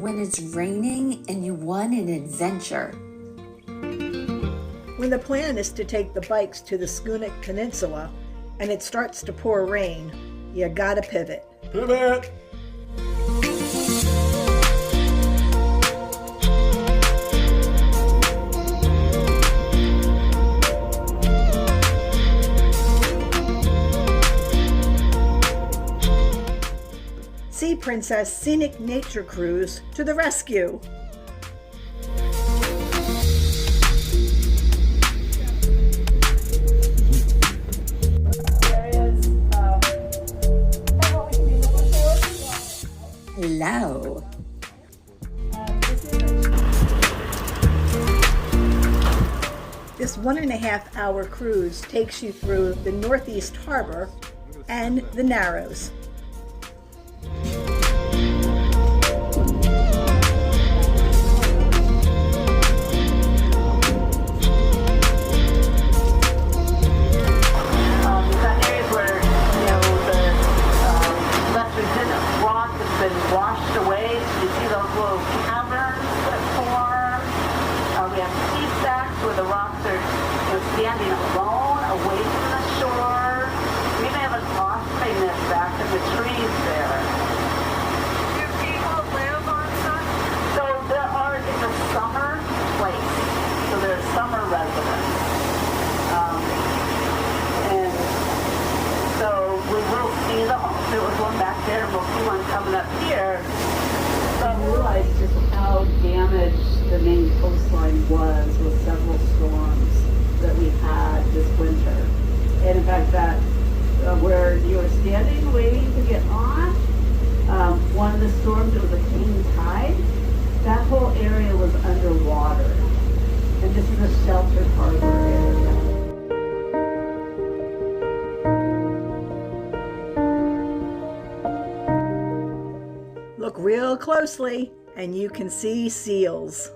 when it's raining and you want an adventure? When the plan is to take the bikes to the Scenic Peninsula and it starts to pour rain, you gotta pivot. Pivot! Sea Princess Scenic Nature Cruise to the rescue. Hello. This 1.5-hour cruise takes you through the Northeast Harbor and the Narrows. Washed away. You see those little caverns that form. We have sea stacks where the rocks are standing alone away from the shore. We even have an osprey nest back in the trees there. Do people live on such? So it's a summer place. So there's summer residents. And so we will see the homes. There was one back there, and we'll see one coming up here. So I realized just how damaged the main coastline was with several storms that we had this winter. And in fact, that where you were standing waiting to get on, one of the storms, it was a king tide, that whole area was underwater. And this is a sheltered harbor area. Look real closely and you can see seals.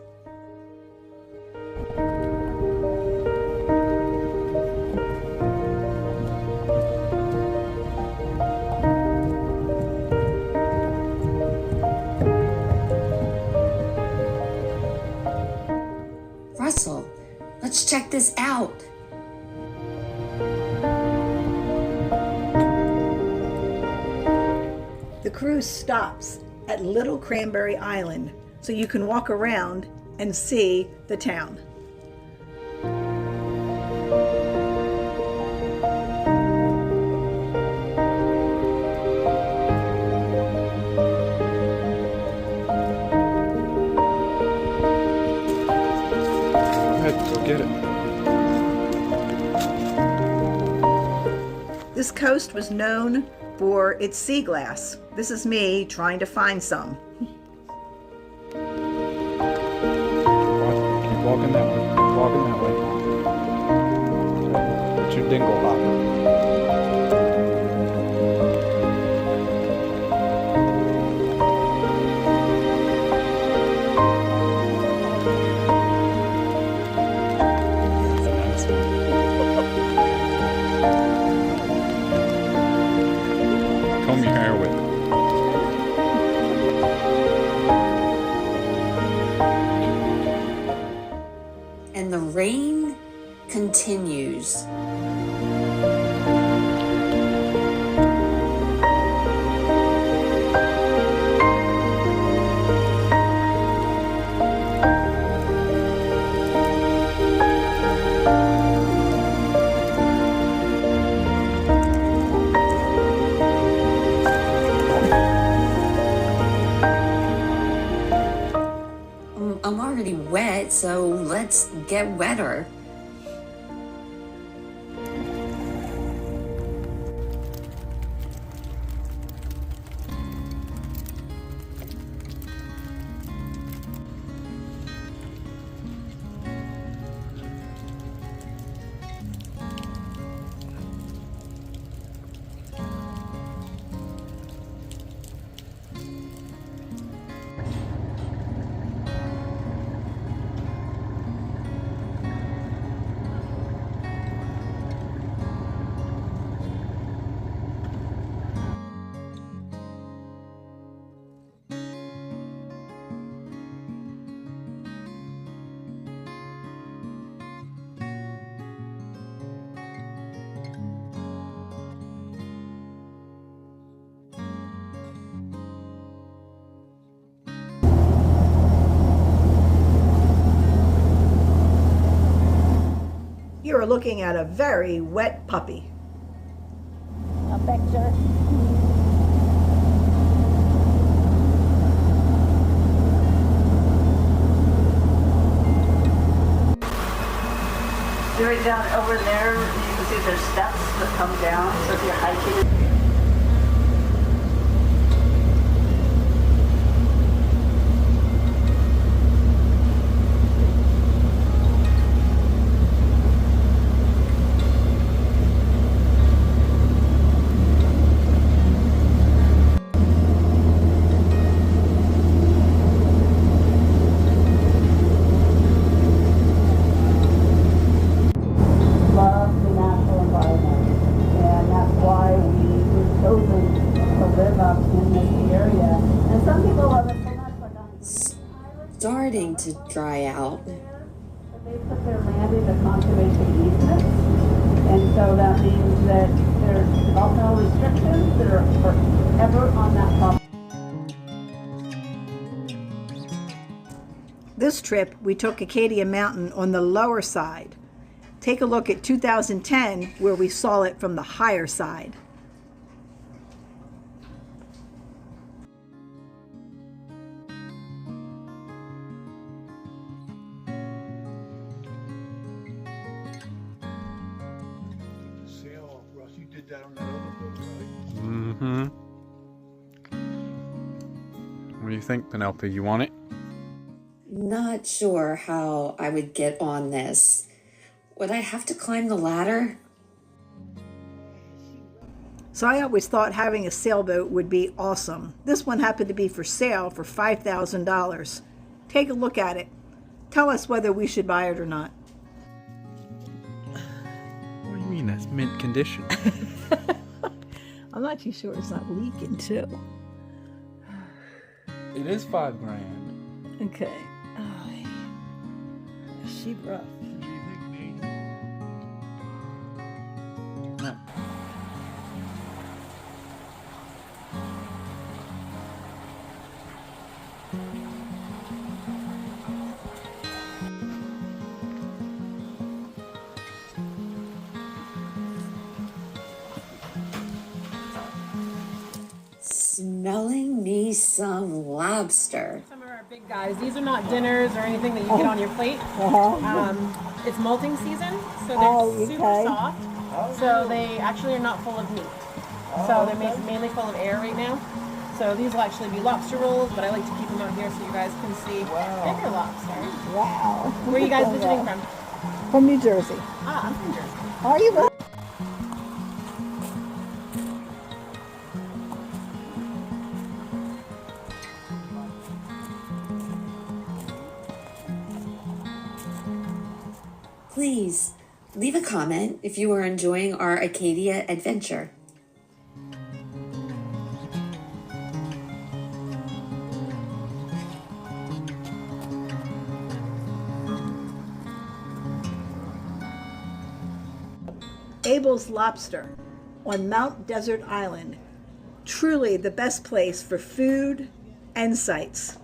Russell, let's check this out. The cruise stops at Little Cranberry Island so you can walk around and see the town. Go get it. This coast was known for its sea glass. This is me trying to find some. Keep walking that way. Keep walking that way. It's your dingle hopper. Comb your hair with it. And the rain continues. I'm already wet, so let's get wetter. are looking at a very wet puppy. A picture. Right down over there, you can see there's steps that come down. So if you're hiking. Love the natural environment, and that's why we've chosen to live up in this area. And some people love it so much, like on Starting to dry out. but they put their land into conservation easements, and so that means that there's developmental restrictions that are forever on that property. This trip, we took Acadia Mountain on the lower side. Take a look at 2010, where we saw it from the higher side. Sail off, Russ. You did that on that other boat, right? Mm-hmm. What do you think, Penelope? You want it? Not sure how I would get on this. Would I have to climb the ladder? So I always thought having a sailboat would be awesome. This one happened to be for sale for $5,000. Take a look at it. Tell us whether we should buy it or not. What do you mean? That's mint condition. I'm not too sure it's not leaking too. It is $5,000. Okay. Oh, she rough. What do you think, Nate? No. Smelling me some lobster. Some of our big guys. These are not dinners or anything that you get on your plate. It's molting season, so they're super soft. So they actually are not full of meat. So they're mainly full of air right now. So these will actually be lobster rolls, but I like to keep them out here so you guys can see bigger lobsters. Wow. Where are you guys visiting from? From New Jersey. Ah, I'm from Jersey. Are you? Please leave a comment if you are enjoying our Acadia adventure. Abel's Lobster on Mount Desert Island. Truly the best place for food and sights.